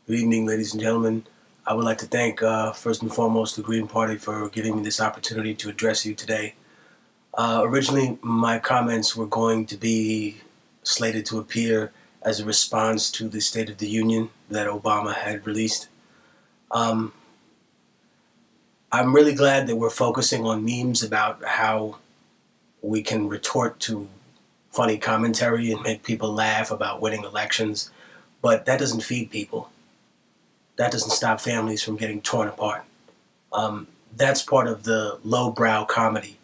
Good evening, ladies and gentlemen. I would like to thank, first and foremost, the Green Party for giving me this opportunity to address you today. Originally, my comments were going to be slated to appear as a response to the State of the Union that Obama had released. I'm really glad that we're focusing on memes about how we can retort to funny commentary and make people laugh about winning elections, but that doesn't feed people. That doesn't stop families from getting torn apart. That's part of the lowbrow comedy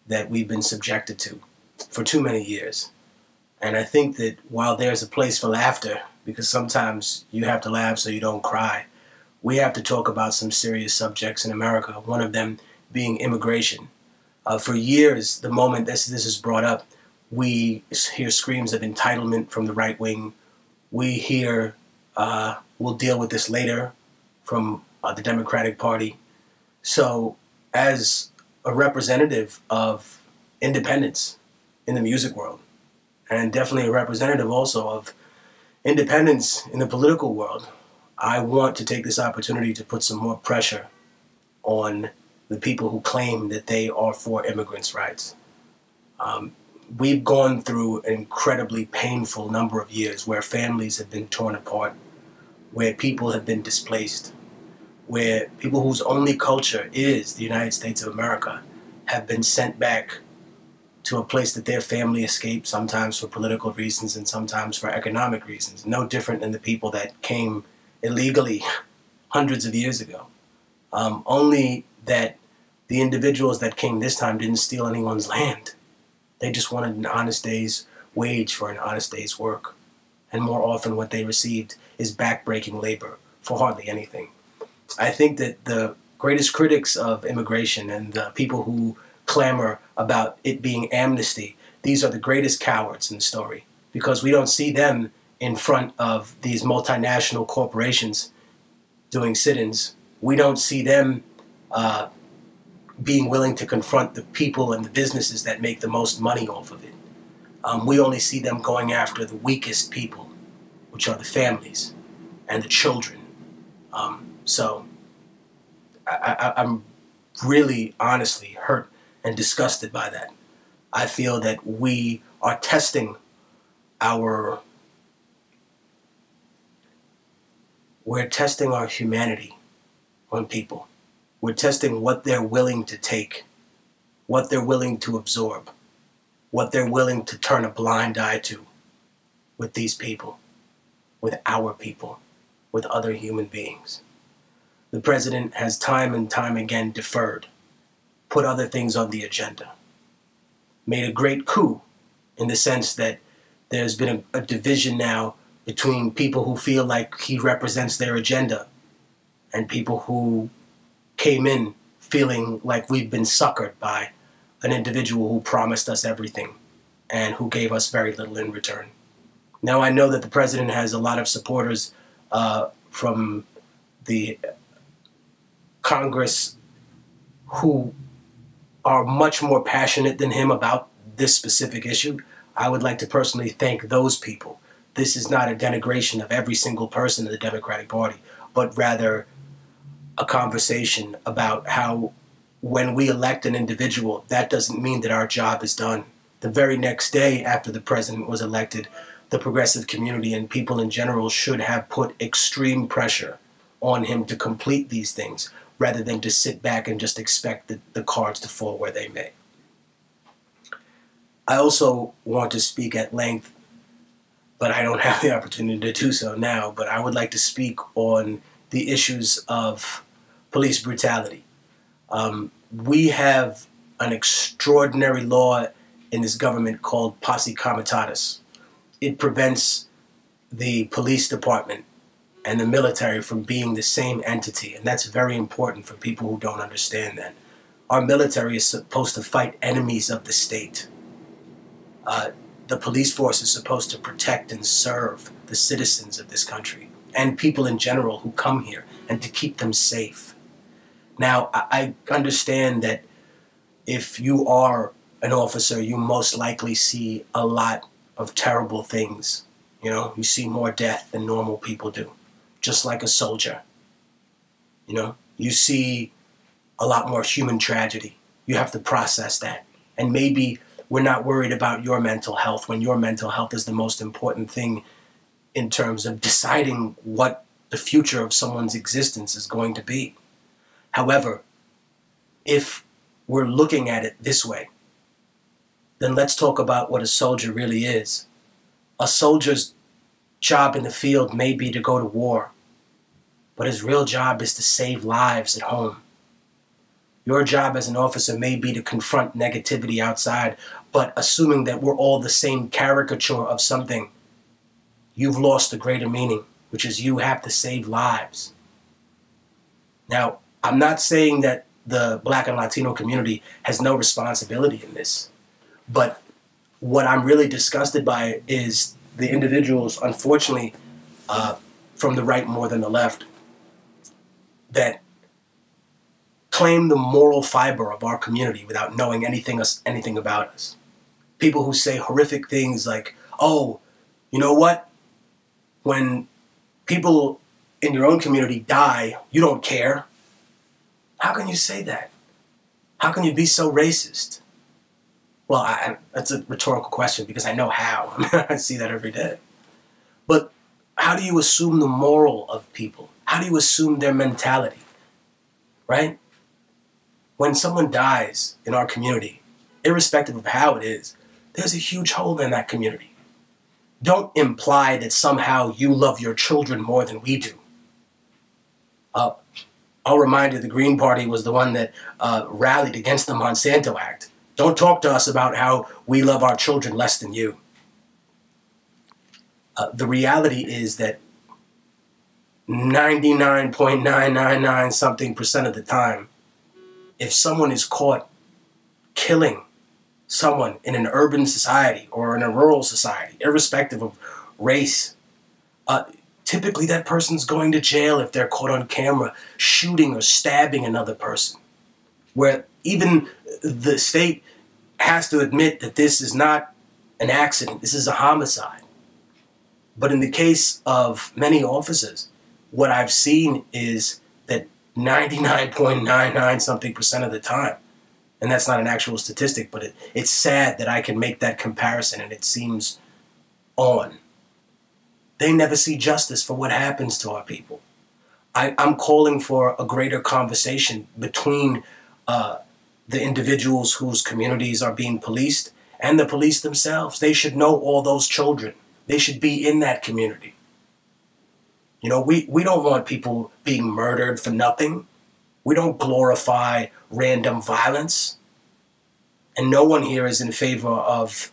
that we've been subjected to for too many years. And I think that while there's a place for laughter, because sometimes you have to laugh so you don't cry, we have to talk about some serious subjects in America, one of them being immigration. For years, the moment this is brought up, we hear screams of entitlement from the right wing. We hear, we'll deal with this later, from the Democratic Party. So as a representative of independence in the music world, and definitely a representative also of independence in the political world, I want to take this opportunity to put some more pressure on the people who claim that they are for immigrants' rights. We've gone through an incredibly painful number of years where families have been torn apart, where people have been displaced, where people whose only culture is the United States of America have been sent back to a place that their family escaped, sometimes for political reasons and sometimes for economic reasons, no different than the people that came illegally hundreds of years ago. Only that the individuals that came this time didn't steal anyone's land. They just wanted an honest day's wage for an honest day's work. And more often what they received is backbreaking labor for hardly anything. I think that the greatest critics of immigration and the people who clamor about it being amnesty, these are the greatest cowards in the story, because we don't see them in front of these multinational corporations doing sit-ins. We don't see them being willing to confront the people and the businesses that make the most money off of it. We only see them going after the weakest people, which are the families and the children. So I'm really, honestly hurt and disgusted by that. I feel that we are testing our humanity on people. We're testing what they're willing to take, what they're willing to absorb, what they're willing to turn a blind eye to with these people, with our people, with other human beings. The president has time and time again deferred, put other things on the agenda, made a great coup in the sense that there's been a division now between people who feel like he represents their agenda and people who came in feeling like we've been suckered by an individual who promised us everything and who gave us very little in return. Now, I know that the president has a lot of supporters from the Congress who are much more passionate than him about this specific issue. I would like to personally thank those people. This is not a denigration of every single person in the Democratic Party, but rather a conversation about how when we elect an individual, that doesn't mean that our job is done. The very next day after the president was elected, the progressive community and people in general should have put extreme pressure on him to complete these things, rather than to sit back and just expect the cards to fall where they may. I also want to speak at length, but I don't have the opportunity to do so now, but I would like to speak on the issues of police brutality. We have an extraordinary law in this government called posse comitatus. It prevents the police department and the military from being the same entity, and that's very important for people who don't understand that. Our military is supposed to fight enemies of the state. The police force is supposed to protect and serve the citizens of this country and people in general who come here, and to keep them safe. Now, I understand that if you are an officer, you most likely see a lot of terrible things. You know, you see more death than normal people do. just like a soldier. You know, you see a lot more human tragedy. You have to process that. And maybe we're not worried about your mental health when your mental health is the most important thing in terms of deciding what the future of someone's existence is going to be. However, if we're looking at it this way, then let's talk about what a soldier really is. A soldier's job in the field may be to go to war, but his real job is to save lives at home. Your job as an officer may be to confront negativity outside, but assuming that we're all the same caricature of something, you've lost the greater meaning, which is you have to save lives. Now, I'm not saying that the Black and Latino community has no responsibility in this, but what I'm really disgusted by is the individuals, unfortunately, from the right more than the left, that claim the moral fiber of our community without knowing anything about us. People who say horrific things like, oh, you know what? When people in your own community die, you don't care. How can you say that? How can you be so racist? Well, that's a rhetorical question because I know how. I see that every day. But how do you assume the moral of people? How do you assume their mentality? Right? When someone dies in our community, irrespective of how it is, there's a huge hole in that community. Don't imply that somehow you love your children more than we do. I'll remind you, the Green Party was the one that rallied against the Monsanto Act. Don't talk to us about how we love our children less than you. The reality is that 99.999 something percent of the time, if someone is caught killing someone in an urban society or in a rural society, irrespective of race, typically that person's going to jail if they're caught on camera shooting or stabbing another person, where even the state has to admit that this is not an accident, this is a homicide. But in the case of many officers, what I've seen is that 99.99 something percent of the time, and that's not an actual statistic, but it's sad that I can make that comparison and it seems on. They never see justice for what happens to our people. I'm calling for a greater conversation between the individuals whose communities are being policed and the police themselves. They should know all those children. They should be in that community. You know, we don't want people being murdered for nothing. We don't glorify random violence. And no one here is in favor of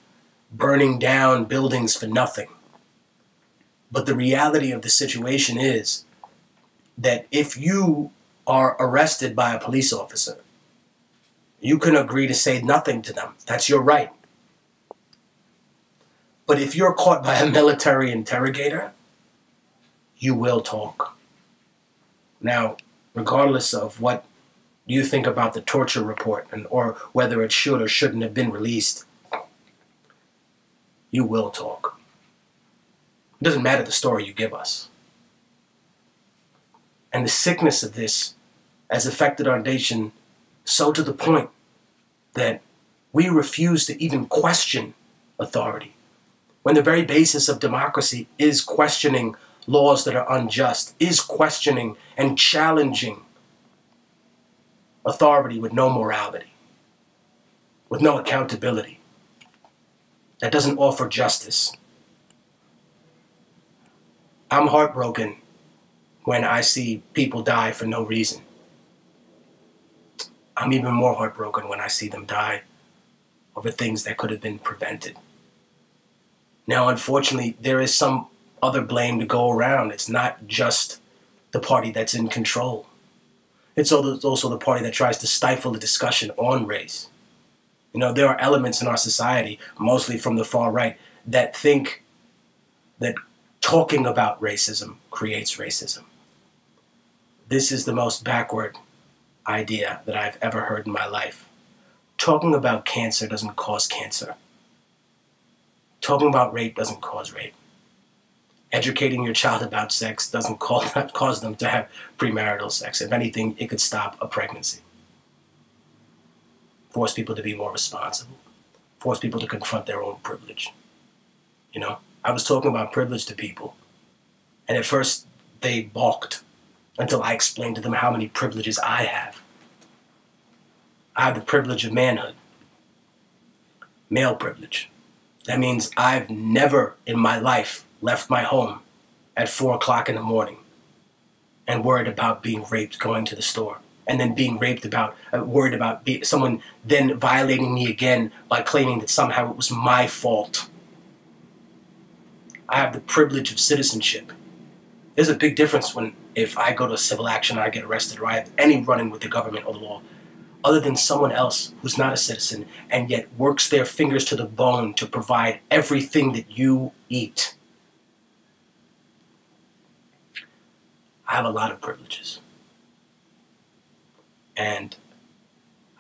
burning down buildings for nothing. But the reality of the situation is that if you are arrested by a police officer, you can agree to say nothing to them. That's your right. But if you're caught by a military interrogator, you will talk. Now, regardless of what you think about the torture report or whether it should or shouldn't have been released, you will talk. It doesn't matter the story you give us. And the sickness of this has affected our nation so to the point that we refuse to even question authority, when the very basis of democracy is questioning laws that are unjust, is questioning and challenging authority with no morality, with no accountability, that doesn't offer justice. I'm heartbroken when I see people die for no reason. I'm even more heartbroken when I see them die over things that could have been prevented. Now, unfortunately, there is some other blame to go around. It's not just the party that's in control. It's also the party that tries to stifle the discussion on race. You know, there are elements in our society, mostly from the far right, that think that talking about racism creates racism. This is the most backward idea that I've ever heard in my life. Talking about cancer doesn't cause cancer. Talking about rape doesn't cause rape. Educating your child about sex doesn't cause them to have premarital sex. If anything, it could stop a pregnancy. Force people to be more responsible. Force people to confront their own privilege. You know, I was talking about privilege to people, and at first they balked until I explained to them how many privileges I have. I have the privilege of manhood. Male privilege. That means I've never in my life left my home at 4 o'clock in the morning and worried about being raped going to the store, and then being raped worried about someone then violating me again by claiming that somehow it was my fault. I have the privilege of citizenship. There's a big difference if I go to a civil action and I get arrested, or I have any run-in with the government or the law, other than someone else who's not a citizen and yet works their fingers to the bone to provide everything that you eat. I have a lot of privileges. And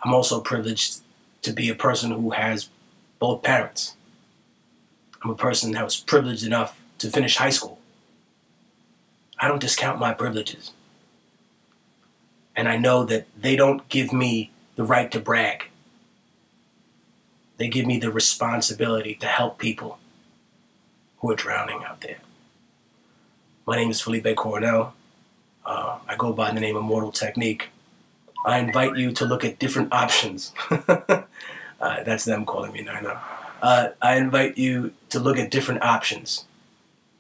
I'm also privileged to be a person who has both parents. I'm a person that was privileged enough to finish high school. I don't discount my privileges. And I know that they don't give me the right to brag. They give me the responsibility to help people who are drowning out there. My name is Felipe Coronel. I go by the name Immortal Technique. I invite you to look at different options. That's them calling me now. I invite you to look at different options,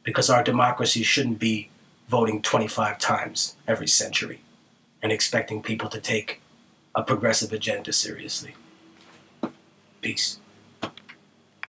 because our democracy shouldn't be voting 25 times every century and expecting people to take a progressive agenda seriously. Peace.